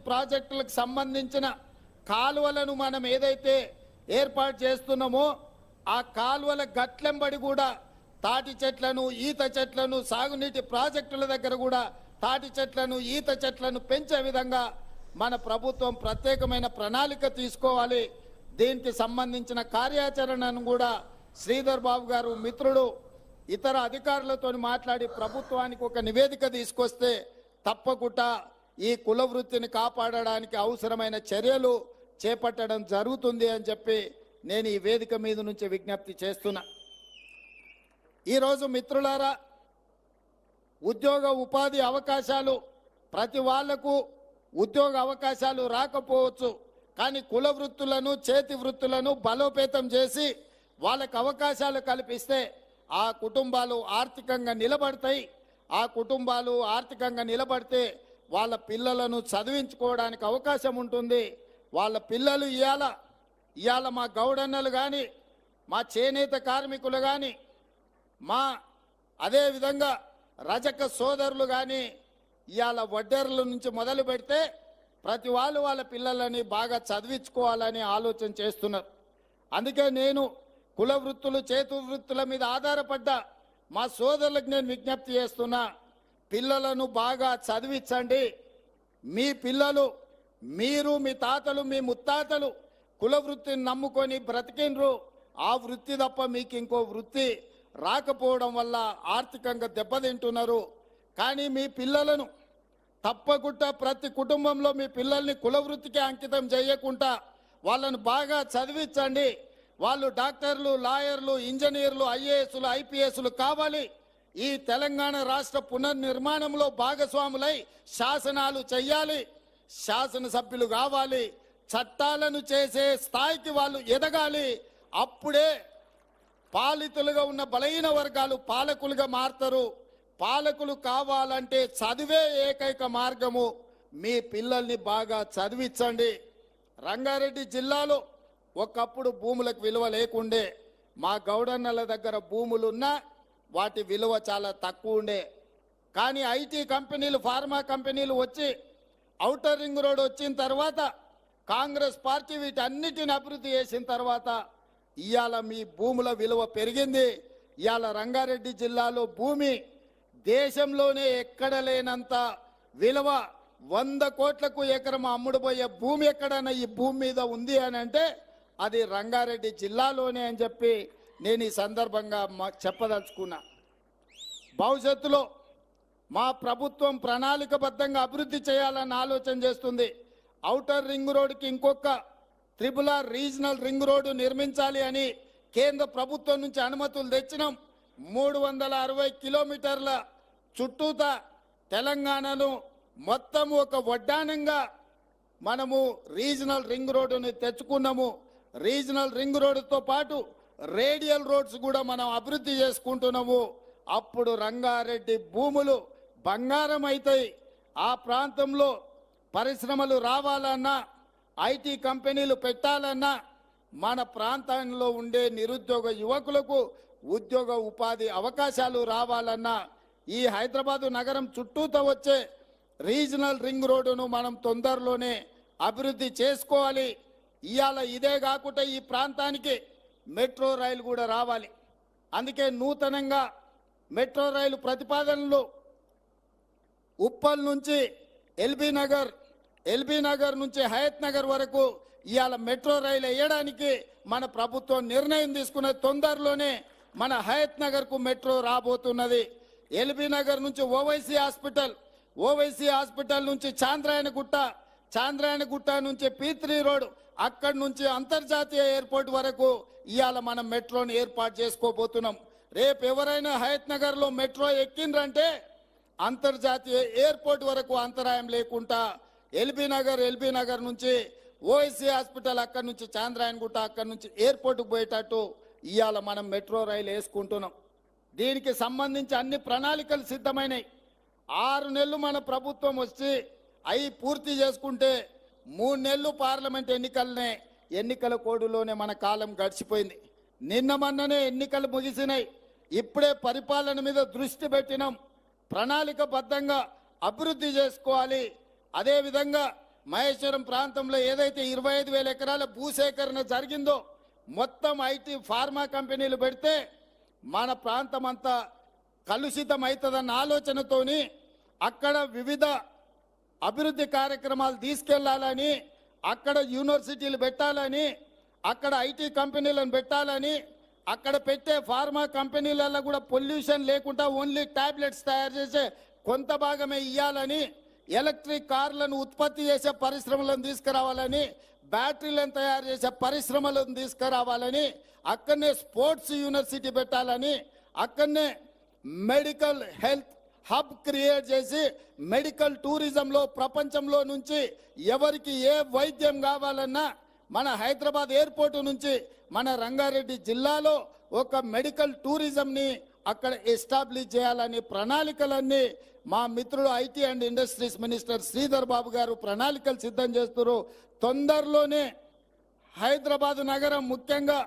ప్రాజెక్టులకు సంబంధించిన కాలువలను మనం ఏదైతే ఏర్పాటు చేస్తున్నామో ఆ కాలువల గట్లెంబడి కూడా తాటి చెట్లను ఈత చెట్లను సాగునీటి ప్రాజెక్టుల దగ్గర కూడా తాటి చెట్లను ఈత చెట్లను పెంచే విధంగా మన ప్రభుత్వం ప్రత్యేకమైన ప్రణాళిక తీసుకోవాలి. దీనికి సంబంధించిన కార్యాచరణను కూడా శ్రీధర్ బాబు గారు మిత్రుడు ఇతర అధికారులతో మాట్లాడి ప్రభుత్వానికి ఒక నివేదిక తీసుకొస్తే తప్పకుండా ఈ కుల వృత్తిని కాపాడడానికి అవసరమైన చర్యలు చేపట్టడం జరుగుతుంది అని చెప్పి నేను ఈ వేదిక మీద నుంచి విజ్ఞప్తి చేస్తున్నా. ఈరోజు మిత్రులారా, ఉద్యోగ ఉపాధి అవకాశాలు ప్రతి వాళ్లకు ఉద్యోగ అవకాశాలు రాకపోవచ్చు, కానీ కుల వృత్తులను చేతి వృత్తులను బలోపేతం చేసి వాళ్ళకు అవకాశాలు కల్పిస్తే ఆ కుటుంబాలు ఆర్థికంగా నిలబడతాయి. ఆ కుటుంబాలు ఆర్థికంగా నిలబడితే వాళ్ళ పిల్లలను చదివించుకోవడానికి అవకాశం ఉంటుంది. వాళ్ళ పిల్లలు ఇవాళ మా గౌడన్నలు కానీ మా చేనేత కార్మికులు కానీ మా అదేవిధంగా రజక సోదరులు కానీ ఇవాళ వడ్డేర్ల నుంచి మొదలు పెడితే ప్రతి వాళ్ళు వాళ్ళ పిల్లలని బాగా చదివించుకోవాలని ఆలోచన చేస్తున్నారు. అందుకే నేను కుల వృత్తులు చేతు వృత్తుల మీద ఆధారపడ్డ మా సోదరులకు నేను విజ్ఞప్తి చేస్తున్నా, పిల్లలను బాగా చదివించండి. మీ పిల్లలు, మీరు మీ తాతలు మీ ముత్తాతలు కుల వృత్తిని నమ్ముకొని బ్రతికిండ్రు. ఆ వృత్తి తప్ప మీకు ఇంకో వృత్తి రాకపోవడం వల్ల ఆర్థికంగా దెబ్బతింటున్నారు. కానీ మీ పిల్లలను తప్పకుండా ప్రతి కుటుంబంలో మీ పిల్లల్ని కుల వృత్తికి అంకితం చేయకుండా వాళ్ళను బాగా చదివించండి. వాళ్ళు డాక్టర్లు, లాయర్లు, ఇంజనీర్లు, ఐఏఎస్లు, ఐపీఎస్లు కావాలి. ఈ తెలంగాణ రాష్ట్ర పునర్నిర్మాణంలో భాగస్వాములై శాసనాలు చెయ్యాలి, శాసనసభ్యులు కావాలి, చట్టాలను చేసే స్థాయికి వాళ్ళు ఎదగాలి. అప్పుడే పాలితులుగా ఉన్న బలహీన వర్గాలు పాలకులుగా మారుతారు. పాలకులు కావాలంటే చదివే ఏకైక మార్గము. మీ పిల్లల్ని బాగా చదివించండి. రంగారెడ్డి జిల్లాలో ఒకప్పుడు భూములకు విలువ లేకుండే. మా గౌడన్నల దగ్గర భూములున్నా వాటి విలువ చాలా తక్కువ ఉండే. కానీ ఐటీ కంపెనీలు, ఫార్మా కంపెనీలు వచ్చి ఔటర్ రింగ్ రోడ్ వచ్చిన తర్వాత కాంగ్రెస్ పార్టీ వీటన్నిటిని అభివృద్ధి చేసిన తర్వాత ఇవాళ మీ భూముల విలువ పెరిగింది. ఇవాళ రంగారెడ్డి జిల్లాలో భూమి దేశంలోనే ఎక్కడ లేనంత విలువ, 100 కోట్లకు ఎకరం అమ్ముడుపోయే భూమి ఎక్కడైనా ఈ భూమి మీద ఉంది అని అంటే అది రంగారెడ్డి జిల్లాలోనే అని చెప్పి నేను ఈ సందర్భంగా చెప్పదలుచుకున్నా. భవిష్యత్తులో మా ప్రభుత్వం ప్రణాళికబద్ధంగా అభివృద్ధి చేయాలని ఆలోచన చేస్తుంది. ఔటర్ రింగ్ రోడ్డుకి ఇంకొక RRR రీజనల్ రింగ్ రోడ్డు నిర్మించాలి అని కేంద్ర ప్రభుత్వం నుంచి అనుమతులు తెచ్చినాం. 360 కిలోమీటర్ల చుట్టూతా తెలంగాణను మొత్తం ఒక వడ్డానంగా మనము రీజనల్ రింగ్ రోడ్డుని తెచ్చుకున్నాము. రీజనల్ రింగ్ రోడ్డుతో పాటు రేడియల్ రోడ్స్ కూడా మనం అభివృద్ధి చేసుకుంటున్నాము. అప్పుడు రంగారెడ్డి భూములు బంగారం అవుతాయి. ఆ ప్రాంతంలో పరిశ్రమలు రావాలన్నా, ఐటీ కంపెనీలు పెట్టాలన్నా, మన ప్రాంతంలో ఉండే నిరుద్యోగ యువకులకు ఉద్యోగ ఉపాధి అవకాశాలు రావాలన్నా ఈ హైదరాబాదు నగరం చుట్టూతో వచ్చే రీజనల్ రింగ్ రోడ్డును మనం తొందరలోనే అభివృద్ధి చేసుకోవాలి. ఇవాళ ఇదే కాకుండా ఈ ప్రాంతానికి మెట్రో రైలు కూడా రావాలి. అందుకే నూతనంగా మెట్రో రైలు ప్రతిపాదనలు ఉప్పల్ నుంచి ఎల్బీ నగర్ నుంచి హయత్ నగర్ వరకు ఇవాళ మెట్రో రైలు వేయడానికి మన ప్రభుత్వం నిర్ణయం తీసుకున్న తొందరలోనే మన హయత్ నగర్కు మెట్రో రాబోతున్నది. ఎల్బీ నగర్ నుంచి ఓవైసీ హాస్పిటల్ నుంచి చాంద్రాయణగుట్ట నుంచి P3 రోడ్, అక్కడి నుంచి అంతర్జాతీయ ఎయిర్పోర్ట్ వరకు ఇవాళ మనం మెట్రోని ఏర్పాటు చేసుకోబోతున్నాం. రేపు ఎవరైనా హయత్ నగర్లో మెట్రో ఎక్కిండ్రంటే అంతర్జాతీయ ఎయిర్పోర్ట్ వరకు అంతరాయం లేకుండా ఎల్బీ నగర్ నుంచి ఓవైసీ హాస్పిటల్, అక్కడి నుంచి చాంద్రాయణగుట్ట, అక్కడి నుంచి ఎయిర్పోర్ట్కు పోయేటట్టు ఇవాళ మనం మెట్రో రైలు వేసుకుంటున్నాం. దీనికి సంబంధించి అన్ని ప్రణాళికలు సిద్ధమైనవి. 6 నెలలు మన ప్రభుత్వం వచ్చి అవి పూర్తి చేసుకుంటే 3 నెలలు పార్లమెంట్ ఎన్నికల కోడులోనే మన కాలం గడిచిపోయింది. మొన్ననే ఎన్నికలు ముగిసినాయి. ఇప్పుడే పరిపాలన మీద దృష్టి పెట్టినాం. ప్రణాళికబద్ధంగా అభివృద్ధి చేసుకోవాలి. అదేవిధంగా మహేశ్వరం ప్రాంతంలో ఏదైతే 25,000 ఎకరాల భూసేకరణ జరిగిందో మొత్తం ఐటీ ఫార్మా కంపెనీలు పెడితే మన ప్రాంతం అంతా కలుషితం అవుతుందన్న ఆలోచనతోని అక్కడ వివిధ అభివృద్ధి కార్యక్రమాలు తీసుకెళ్లాలని, అక్కడ యూనివర్సిటీలు పెట్టాలని, అక్కడ ఐటీ కంపెనీలను పెట్టాలని, అక్కడ పెట్టే ఫార్మా కంపెనీలలో కూడా పొల్యూషన్ లేకుండా ఓన్లీ టాబ్లెట్స్ తయారు చేసే కొంత భాగమే ఇవ్వాలని, ఎలక్ట్రిక్ కార్లను ఉత్పత్తి చేసే పరిశ్రమలను తీసుకురావాలని, బ్యాటరీలను తయారు చేసే పరిశ్రమలను తీసుకురావాలని, అక్కడనే స్పోర్ట్స్ యూనివర్సిటీ పెట్టాలని, అక్కడనే మెడికల్ హెల్త్ హబ్ క్రియేట్ చేసి మెడికల్ టూరిజంలో ప్రపంచంలో నుంచి ఎవరికి ఏ వైద్యం కావాలన్నా మన హైదరాబాద్ ఎయిర్పోర్ట్ నుంచి మన రంగారెడ్డి జిల్లాలో ఒక మెడికల్ టూరిజంని అక్కడ ఎస్టాబ్లిష్ చేయాలని ప్రణాళికలన్నీ మా మిత్రుడు IT and industries minister Sridhar Babu garu ప్రణాళికలు సిద్ధం చేస్తున్నారు. తొందరలోనే హైదరాబాద్ నగరం ముఖ్యంగా